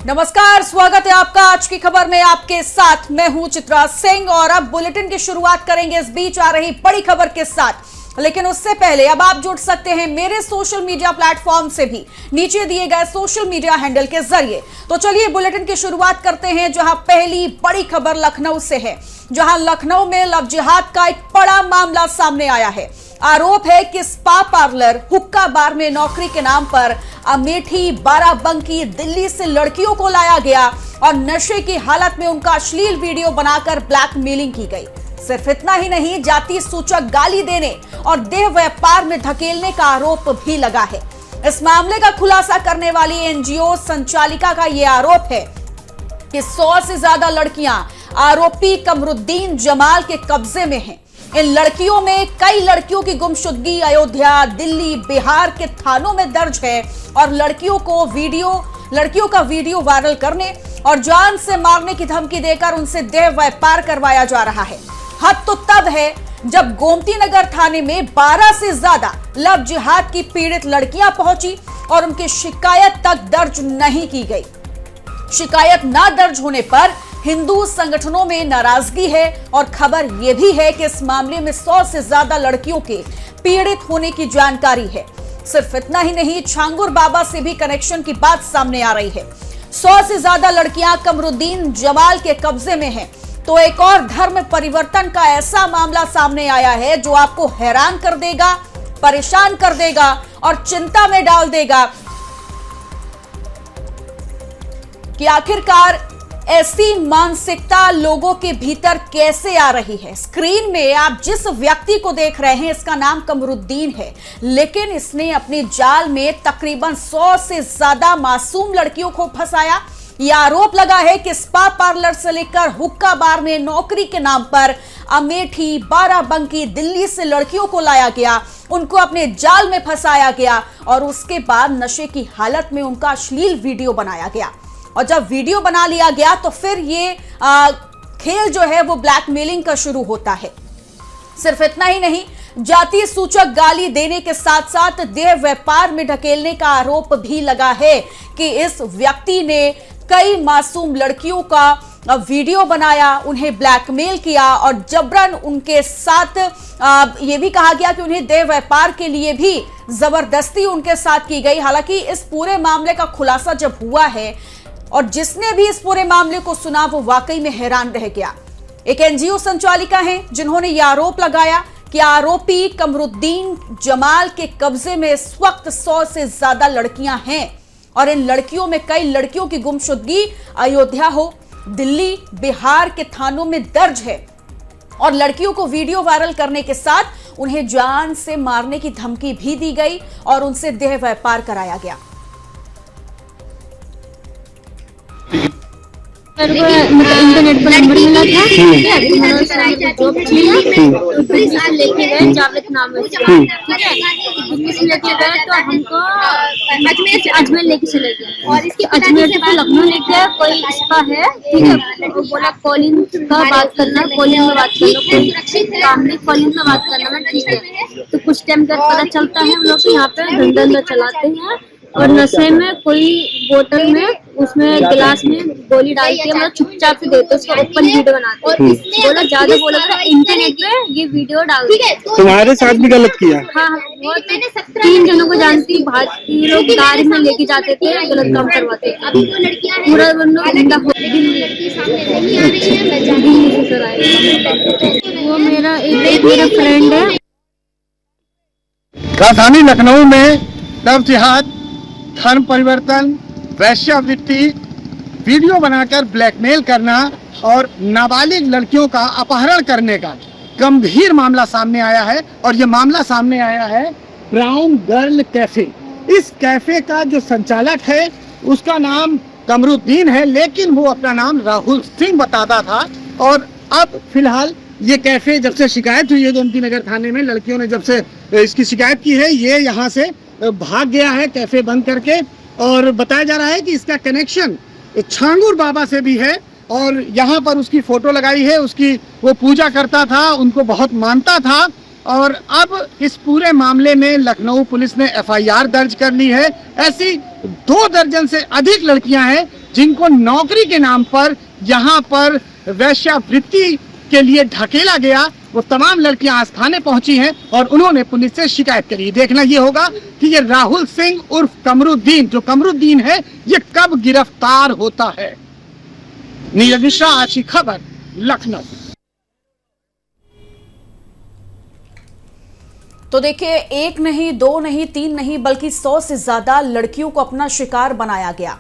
नमस्कार, स्वागत है आपका आज की खबर में। आपके साथ मैं हूं चित्रा सिंह और अब बुलेटिन की शुरुआत करेंगे इस बीच आ रही बड़ी खबर के साथ। लेकिन उससे पहले अब आप जुड़ सकते हैं मेरे सोशल मीडिया प्लेटफॉर्म से भी नीचे दिए गए सोशल मीडिया हैंडल के जरिए। तो चलिए बुलेटिन की शुरुआत करते हैं, जहां पहली बड़ी खबर लखनऊ से है, जहां लखनऊ में लव जिहाद का एक बड़ा मामला सामने आया है। आरोप है कि स्पा पार्लर, हुक्का बार में नौकरी के नाम पर अमेठी, बाराबंकी, दिल्ली से लड़कियों को लाया गया और नशे की हालत में उनका अश्लील वीडियो बनाकर ब्लैकमेलिंग की गई। सिर्फ इतना ही नहीं, जाति सूचक गाली देने और देह व्यापार में धकेलने का आरोप भी लगा है। इस मामले का खुलासा करने वाली एनजीओ संचालिका का यह आरोप है कि 100 से ज्यादा लड़कियां आरोपी कमरुद्दीन जमाल के कब्जे में हैं। इन लड़कियों में कई लड़कियों की गुमशुदगी अयोध्या, दिल्ली, बिहार के थानों में दर्ज है और लड़कियों का वीडियो वायरल करने और जान से मारने की धमकी देकर उनसे देह व्यापार करवाया जा रहा है। हद तो तब है जब गोमती नगर थाने में 12 से ज्यादा लव जिहाद की पीड़ित लड़कियां पहुंची और उनकी शिकायत तक दर्ज नहीं की गई। शिकायत ना दर्ज होने पर हिंदू संगठनों में नाराजगी है और खबर यह भी है कि इस मामले में 100 से ज्यादा लड़कियों के पीड़ित होने की जानकारी है। सिर्फ इतना ही नहीं, छांगुर बाबा से भी कनेक्शन की बात सामने आ रही है। 100 से ज्यादा लड़कियां कमरुद्दीन जमाल के कब्जे में हैं। तो एक और धर्म परिवर्तन का ऐसा मामला सामने आया है जो आपको हैरान कर देगा, परेशान कर देगा और चिंता में डाल देगा कि आखिरकार ऐसी मानसिकता लोगों के भीतर कैसे आ रही है। स्क्रीन में आप जिस व्यक्ति को देख रहे हैं, इसका नाम कमरुद्दीन है, लेकिन इसने अपने जाल में तकरीबन 100 से ज्यादा मासूम लड़कियों को फंसाया। यह आरोप लगा है कि स्पा पार्लर से लेकर हुक्का बार में नौकरी के नाम पर अमेठी, बाराबंकी, दिल्ली से लड़कियों को लाया गया, उनको अपने जाल में फंसाया गया और उसके बाद नशे की हालत में उनका अश्लील वीडियो बनाया गया। और जब वीडियो बना लिया गया तो फिर ये खेल जो है वो ब्लैकमेलिंग का शुरू होता है। सिर्फ इतना ही नहीं, जातीय सूचक गाली देने के साथ साथ देह व्यापार में ढकेलने का आरोप भी लगा है कि इस व्यक्ति ने कई मासूम लड़कियों का वीडियो बनाया, उन्हें ब्लैकमेल किया और जबरन उनके साथ ये भी कहा गया कि उन्हें देह व्यापार के लिए भी जबरदस्ती उनके साथ की गई। हालांकि इस पूरे मामले का खुलासा जब हुआ है और जिसने भी इस पूरे मामले को सुना वो वाकई में हैरान रह गया। एक एनजीओ संचालिका हैं जिन्होंने यह आरोप लगाया कि आरोपी कमरुद्दीन जमाल के कब्जे में इस वक्त 100 से ज्यादा लड़कियां हैं और इन लड़कियों में कई लड़कियों की गुमशुदगी अयोध्या हो, दिल्ली, बिहार के थानों में दर्ज है और लड़कियों को वीडियो वायरल करने के साथ उन्हें जान से मारने की धमकी भी दी गई और उनसे देह व्यापार कराया गया। मेरे को इंटरनेट पर नंबर मिला था, ठीक है, जॉब चाहिए लेके गए जावेद नाम है, ठीक है, दिल्ली से लेके गए तो हमको अजमेर लेके चले गए और इसके अजमेर से लखनऊ लेके गए। कोई स्पा है, ठीक है, वो बोला कॉलिंग का बात करना, कॉलिंग में बात करना, कोई काम नहीं, कॉलिंग में बात करना, ठीक है। तो कुछ टाइम तक पता चलता है हम लोग यहाँ पे धंधा चलाते हैं और नशे में कोई बोतल में उसमें गिलास में गोली डाल के मतलब चुपचाप से देते, उसका ओपन वीडियो बनाते हैं। बोला ज्यादा बोला था इंटरनेट पे ये वीडियो डाल दिया। तुम्हारे साथ भी गलत किया? हाँ, वो 3 जनों को जानती, भारतीय लोग गाड़ी में लेके जाते थे, गलत काम करवाते थे। पूरा धंधा वो मेरा एक फ्रेंड है। राजधानी लखनऊ में लव जिहाद, धर्म परिवर्तन, वैश्यावृत्ति, वीडियो बनाकर ब्लैकमेल करना और नाबालिग लड़कियों का अपहरण करने का गंभीर मामला सामने आया है। और ये मामला सामने आया है ब्राउन गर्ल कैफे। इस कैफे का जो संचालक है उसका नाम कमरुद्दीन है, लेकिन वो अपना नाम राहुल सिंह बताता था। और अब फिलहाल ये कैफे जब से शिकायत हुई है गोमती नगर थाने में, लड़कियों ने जब से इसकी शिकायत की है, ये यहाँ से भाग गया है कैफे बंद करके। और बताया जा रहा है कि इसका कनेक्शन छांगुर बाबा से भी है और यहाँ पर उसकी फोटो लगाई है, उसकी वो पूजा करता था, उनको बहुत मानता था। और अब इस पूरे मामले में लखनऊ पुलिस ने एफआईआर दर्ज कर ली है। ऐसी 2 दर्जन से अधिक लड़कियां हैं जिनको नौकरी के नाम पर यहाँ पर वेश्यावृत्ति के लिए ढकेला गया। वो तमाम लड़कियां आज थाने पहुंची हैं और उन्होंने पुलिस से शिकायत करी। देखना ये होगा कि ये राहुल सिंह उर्फ कमरुद्दीन, जो कमरुद्दीन है, ये कब गिरफ्तार होता है। नीरज मिश्रा, आज की खबर, लखनऊ। तो देखिए, 1 नहीं, 2 नहीं, 3 नहीं, बल्कि 100 से ज्यादा लड़कियों को अपना शिकार बनाया गया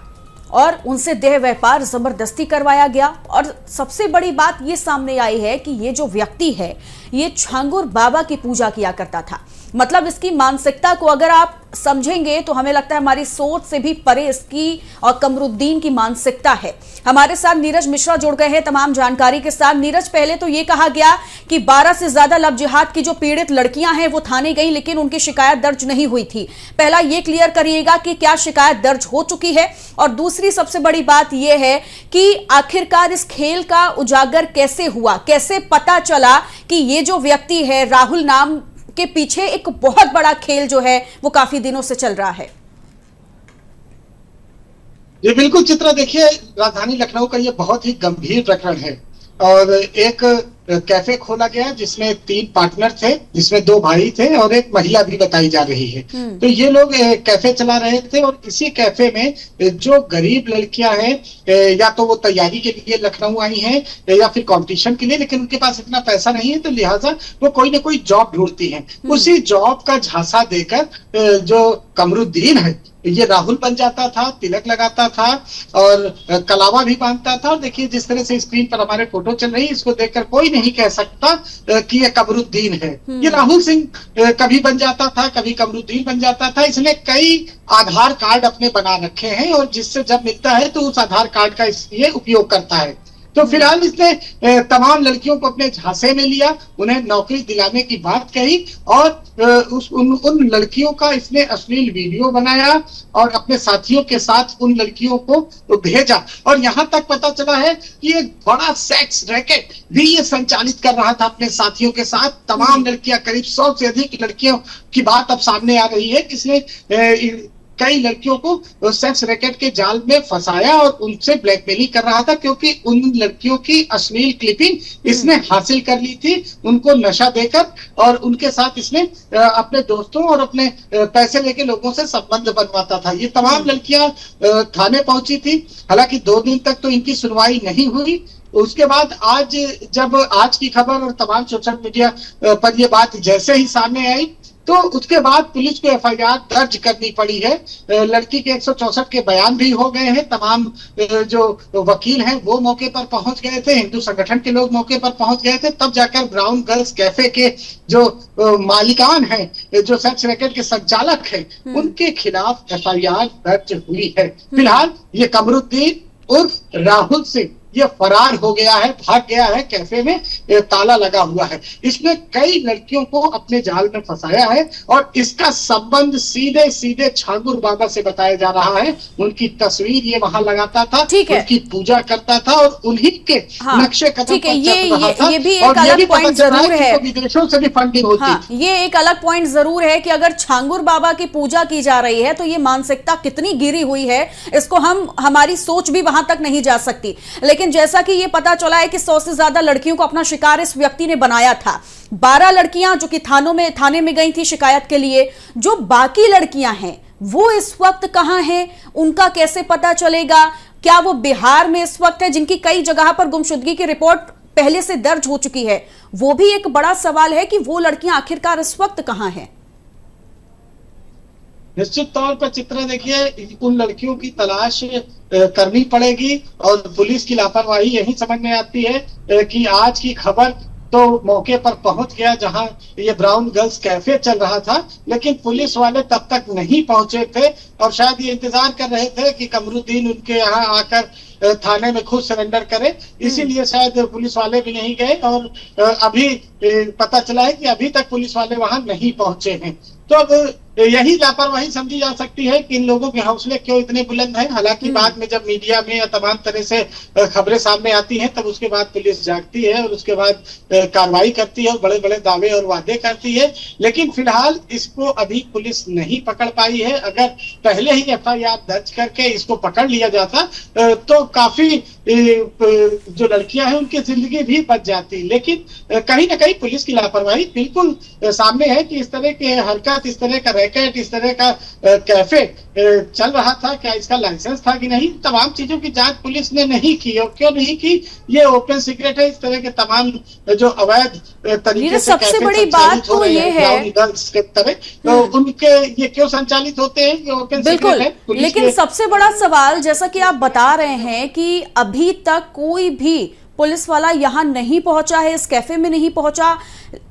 और उनसे देह व्यापार जबरदस्ती करवाया गया। और सबसे बड़ी बात ये सामने आई है कि ये जो व्यक्ति है, ये छांगुर बाबा की पूजा किया करता था। मतलब इसकी मानसिकता को अगर आप समझेंगे तो हमें लगता है हमारी सोच से भी परे इसकी और कमरुद्दीन की मानसिकता है। हमारे साथ नीरज मिश्रा जुड़ गए हैं तमाम जानकारी के साथ। नीरज, पहले तो ये कहा गया कि 12 से ज्यादा लव जिहाद की जो पीड़ित लड़कियां हैं वो थाने गई, लेकिन उनकी शिकायत दर्ज नहीं हुई थी। पहला ये क्लियर करिएगा कि क्या शिकायत दर्ज हो चुकी है, और दूसरी सबसे बड़ी बात यह है कि आखिरकार इस खेल का उजागर कैसे हुआ, कैसे पता चला कि ये जो व्यक्ति है राहुल नाम के पीछे एक बहुत बड़ा खेल जो है वो काफी दिनों से चल रहा है। ये बिल्कुल चित्रा, देखिए, राजधानी लखनऊ का ये बहुत ही गंभीर प्रकरण है और एक कैफे खोला गया जिसमें 3 पार्टनर थे, जिसमें 2 भाई थे और एक महिला भी बताई जा रही है। तो ये लोग कैफे चला रहे थे और इसी कैफे में जो गरीब लड़कियां हैं, या तो वो तैयारी के लिए लखनऊ आई हैं या फिर कंपटीशन के लिए, लेकिन उनके पास इतना पैसा नहीं है, तो लिहाजा वो कोई ना कोई जॉब ढूंढती हैं। उसी जॉब का झांसा देकर जो कमरुद्दीन है, ये राहुल बन जाता था, तिलक लगाता था और कलावा भी बांधता था। और देखिए, जिस तरह से स्क्रीन पर हमारे फोटो चल रही है, इसको देखकर कोई नहीं कह सकता कि ये कमरुद्दीन है। ये राहुल सिंह कभी बन जाता था, कभी कमरुद्दीन बन जाता था। इसने कई आधार कार्ड अपने बना रखे हैं और जिससे जब मिलता है तो उस आधार कार्ड का ये उपयोग करता है। तो फिलहाल इसने तमाम लड़कियों को अपने झांसे में लिया, उन्हें नौकरी दिलाने की बात कही और उन लड़कियों का इसने अश्लील वीडियो बनाया और अपने साथियों के साथ उन लड़कियों को भेजा। और यहाँ तक पता चला है कि एक बड़ा सेक्स रैकेट भी ये संचालित कर रहा था अपने साथियों के साथ। तमाम लड़कियां, करीब 100 से अधिक लड़कियों की बात अब सामने आ रही है, जिसने कई लड़कियों को सेक्स रैकेट के जाल में फंसाया और उनसे ब्लैकमेलिंग कर रहा था, क्योंकि उन लड़कियों की अश्लील क्लिपिंग इसने हासिल कर ली थी, उनको नशा देकर, और उनके साथ इसने अपने दोस्तों और अपने पैसे लेके लोगों से संबंध बनवाता था। ये तमाम लड़कियां थाने पहुंची थी, हालांकि 2 दिन तक तो इनकी सुनवाई नहीं हुई। उसके बाद आज जब आज की खबर और तमाम सोशल मीडिया पर ये बात जैसे ही सामने आई, तो उसके बाद पुलिस को एफआईआर दर्ज करनी पड़ी है। लड़की के 164 के बयान भी हो गए हैं। तमाम जो वकील हैं वो मौके पर पहुंच गए थे, हिंदू संगठन के लोग मौके पर पहुंच गए थे, तब जाकर ब्राउन गर्ल्स कैफे के जो मालिकान हैं, जो सेक्स रैकेट के संचालक हैं, उनके खिलाफ एफआईआर दर्ज हुई है। फिलहाल ये कमरुद्दीन उर्फ राहुल सिंह ये फरार हो गया है, भाग गया है। कैफे में ताला लगा हुआ है। इसने कई लड़कियों को अपने जाल में फंसाया है और इसका संबंध सीधे सीधे छांगुर बाबा से बताया जा रहा है। उनकी तस्वीर ये वहां लगाता था, उनकी पूजा करता था और उन्हीं के नक्शे कदम पर चल रहा था। ये भी एक अलग पॉइंट जरूर है, विदेशों से भी फंडिंग होती। ये एक अलग पॉइंट जरूर है कि अगर छांगुर बाबा की पूजा की जा रही है तो ये मानसिकता कितनी गिरी हुई है, इसको हमारी सोच भी वहां तक नहीं जा सकती। लेकिन जैसा कि ये पता चला है कि 100 से ज्यादा लड़कियों को अपना शिकार इस व्यक्ति ने बनाया था। 12 लड़कियां जो कि थाने में गई थी शिकायत के लिए। जो बाकी लड़कियां हैं वो इस वक्त कहां हैं, उनका कैसे पता चलेगा? क्या वो बिहार में इस वक्त है, जिनकी कई जगह पर गुमशुदगी की रिपोर्ट पहले से दर्ज हो चुकी है? वो भी एक बड़ा सवाल है कि वो लड़कियां आखिरकार इस वक्त कहां हैं। निश्चित तौर पर चित्रा, देखिए, उन लड़कियों की तलाश करनी पड़ेगी और पुलिस की लापरवाही यही समझ में आती है कि आज की खबर तो मौके पर पहुंच गया जहां ये ब्राउन गर्ल्स कैफे चल रहा था, लेकिन पुलिस वाले तब तक नहीं पहुंचे थे और शायद ये इंतजार कर रहे थे कि कमरुद्दीन उनके यहाँ आकर थाने में खुद सरेंडर करे, इसीलिए शायद पुलिस वाले भी नहीं गए। और अभी पता चला है कि अभी तक पुलिस वाले वहां नहीं पहुंचे हैं। तो अब यही लापरवाही समझी जा सकती है कि इन लोगों के हौसले क्यों इतने बुलंद हैं। हालांकि बाद में जब मीडिया में या तमाम तरह से खबरें सामने आती हैं, तब उसके बाद पुलिस जागती है और उसके बाद कार्रवाई करती है और बड़े बड़े दावे और वादे करती है। लेकिन फिलहाल इसको अभी पुलिस नहीं पकड़ पाई है। अगर पहले ही FIR दर्ज करके इसको पकड़ लिया जाता तो काफी जो लड़कियां हैं उनकी जिंदगी भी बच जाती। लेकिन कहीं ना कहीं पुलिस की लापरवाही बिल्कुल सामने है कि इस तरह के हरकत, इस तरह का रैकेट, इस तरह का कैफे चल रहा था, क्या इसका लाइसेंस था कि नहीं, तमाम चीजों की जांच पुलिस ने नहीं की। और क्यों नहीं की, ये ओपन सीक्रेट है। इस तरह के तमाम जो अवैध तरीके से सबसे बड़ी बात तो ये है के तरह, तो उनके ये क्यों संचालित होते हैं, ये ओपन सीक्रेट है। लेकिन सबसे बड़ा सवाल, जैसा कि आप बता रहे हैं कि अभी तक कोई भी पुलिस वाला यहां नहीं पहुंचा है, इस कैफे में नहीं पहुंचा।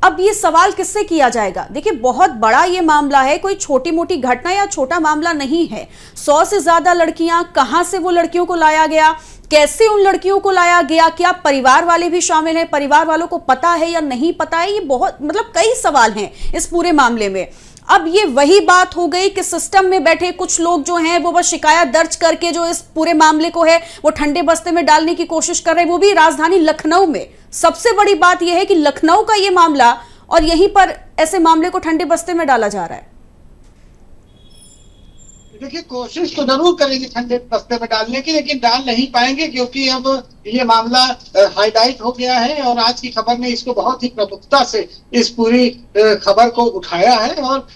अब ये सवाल किससे किया जाएगा? देखिए, बहुत बड़ा ये मामला है, कोई छोटी मोटी घटना या छोटा मामला नहीं है। 100 से ज्यादा लड़कियां, कहां से वो लड़कियों को लाया गया, कैसे उन लड़कियों को लाया गया, क्या परिवार वाले भी शामिल हैं, परिवार वालों को पता है या नहीं पता है, ये बहुत कई सवाल हैं इस पूरे मामले में। अब ये वही बात हो गई कि सिस्टम में बैठे कुछ लोग जो हैं वो बस शिकायत दर्ज करके जो इस पूरे मामले को है वो ठंडे बस्ते में डालने की कोशिश कर रहे हैं, वो भी राजधानी लखनऊ में। सबसे बड़ी बात यह है कि लखनऊ का ये मामला, और यहीं पर ऐसे मामले को ठंडे बस्ते में डाला जा रहा है। देखिए, कोशिश तो जरूर करेंगे ठंडे बस्ते में डालने की, लेकिन डाल नहीं पाएंगे क्योंकि अब ये मामला हाईलाइट हो गया है और आज की खबर ने इसको बहुत ही प्रमुखता से इस पूरी खबर को उठाया है। और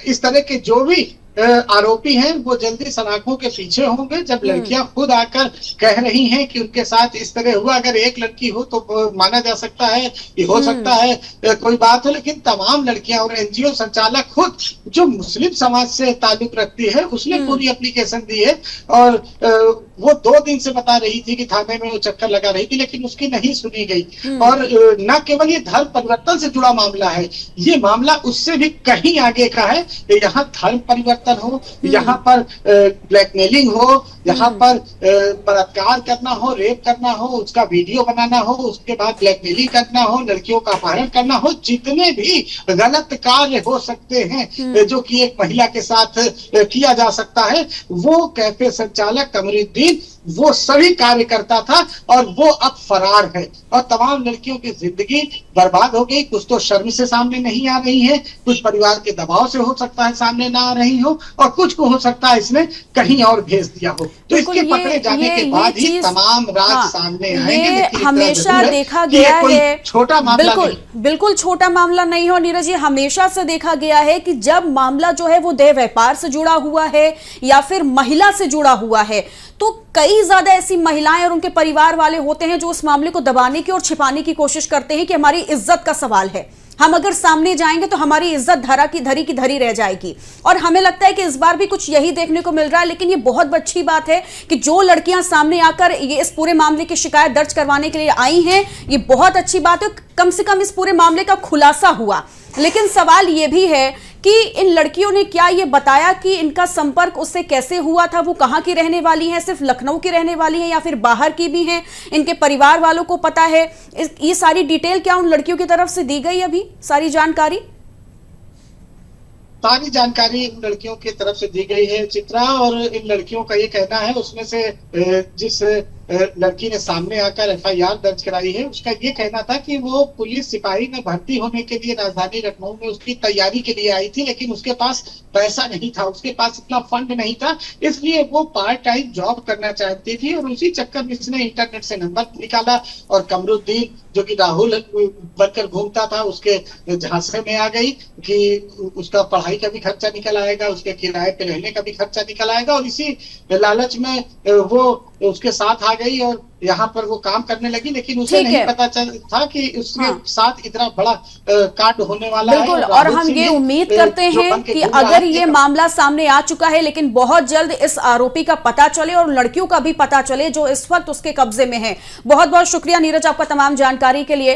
इस तरह के जो भी आरोपी हैं वो जल्दी सलाखों के पीछे होंगे। जब लड़कियां खुद आकर कह रही हैं कि उनके साथ इस तरह हुआ, अगर एक लड़की हो तो माना जा सकता है कि हो सकता है कोई बात हो, लेकिन तमाम लड़कियां और NGO संचालक खुद जो मुस्लिम समाज से ताल्लुक रखती है उसने पूरी एप्लीकेशन दी है। और वो 2 दिन से बता रही थी कि थाने में वो चक्कर लगा रही थी, लेकिन उसकी नहीं सुनी गई। और न केवल ये धर्म परिवर्तन से जुड़ा मामला है, ये मामला उससे भी कहीं आगे का है। यहाँ धर्म परिवर्तन हो, यहाँ पर ब्लैकमेलिंग हो, यहाँ पर बलात्कार करना हो, रेप करना हो, उसका वीडियो बनाना हो, उसके बाद ब्लैकमेलिंग करना हो, लड़कियों का अपहरण करना हो, जितने भी गलत कार्य हो सकते हैं जो कि एक महिला के साथ किया जा सकता है, वो कैफे संचालक कमरुद्दीन वो सभी कार्य करता था और वो अब फरार है। और तमाम लड़कियों की जिंदगी बर्बाद हो गई। कुछ तो शर्म से सामने नहीं आ रही है, कुछ परिवार के दबाव से हो सकता है सामने ना आ रही हो, और कुछ को हो सकता है इसने कहीं और भेज दिया हो। तो इसके पकड़े जाने के बाद ही तमाम राज सामने आएंगे। हमेशा देखा गया है, छोटा मामला बिल्कुल छोटा मामला नहीं हो नीरज जी। हमेशा से देखा गया है कि जब मामला जो है वो देह व्यापार से जुड़ा हुआ है या फिर महिला से जुड़ा हुआ है, तो कई ज्यादा ऐसी महिलाएं और उनके परिवार वाले होते हैं जो उस मामले को दबाने की और छिपाने की कोशिश करते हैं कि हमारी इज्जत का सवाल है, हम अगर सामने जाएंगे तो हमारी इज्जत धरी की धरी रह जाएगी। और हमें लगता है कि इस बार भी कुछ यही देखने को मिल रहा है। लेकिन ये बहुत अच्छी बात है कि जो लड़कियां सामने आकर ये इस पूरे मामले की शिकायत दर्ज करवाने के लिए आई हैं, ये बहुत अच्छी बात है। कम से कम इस पूरे मामले का खुलासा हुआ। लेकिन सवाल ये भी है कि इन लड़कियों ने क्या ये बताया कि इनका संपर्क उससे कैसे हुआ था, वो कहाँ की रहने वाली हैं, सिर्फ लखनऊ की रहने वाली हैं या फिर बाहर की भी हैं, इनके परिवार वालों को पता है? ये सारी डिटेल क्या उन लड़कियों की तरफ से दी गई? अभी सारी जानकारी इन लड़कियों की तरफ से दी गई है चित्रा। और इन लड़कियों का ये कहना है, उसमें से जिस लड़की ने सामने आकर FIR दर्ज कराई है, उसका ये कहना था कि वो पुलिस सिपाही में भर्ती होने के लिए राजधानी लखनऊ में उसकी तैयारी के लिए आई थी, लेकिन उसके पास पैसा नहीं था, उसके पास इतना फंड नहीं था, इसलिए वो पार्ट टाइम जॉब करना चाहती थी। और उसी चक्कर में इसने इंटरनेट से नंबर निकाला और कमरुद्दीन, जो कि राहुल बनकर घूमता था, उसके झांसे में आ गई कि उसका पढ़ाई का भी खर्चा निकल आएगा, उसके किराए पे रहने का भी खर्चा निकल आएगा। और इसी लालच में वो उसके साथ आ गई और यहाँ पर वो काम करने लगी। लेकिन उसे नहीं पता था कि उसके साथ इतना बड़ा कांड होने वाला है। और हम ये उम्मीद करते हैं कि अगर ये मामला सामने आ चुका है, लेकिन बहुत जल्द इस आरोपी का पता चले और लड़कियों का भी पता चले जो इस वक्त उसके कब्जे में है। बहुत बहुत शुक्रिया नीरज आपका तमाम जानकारी के लिए।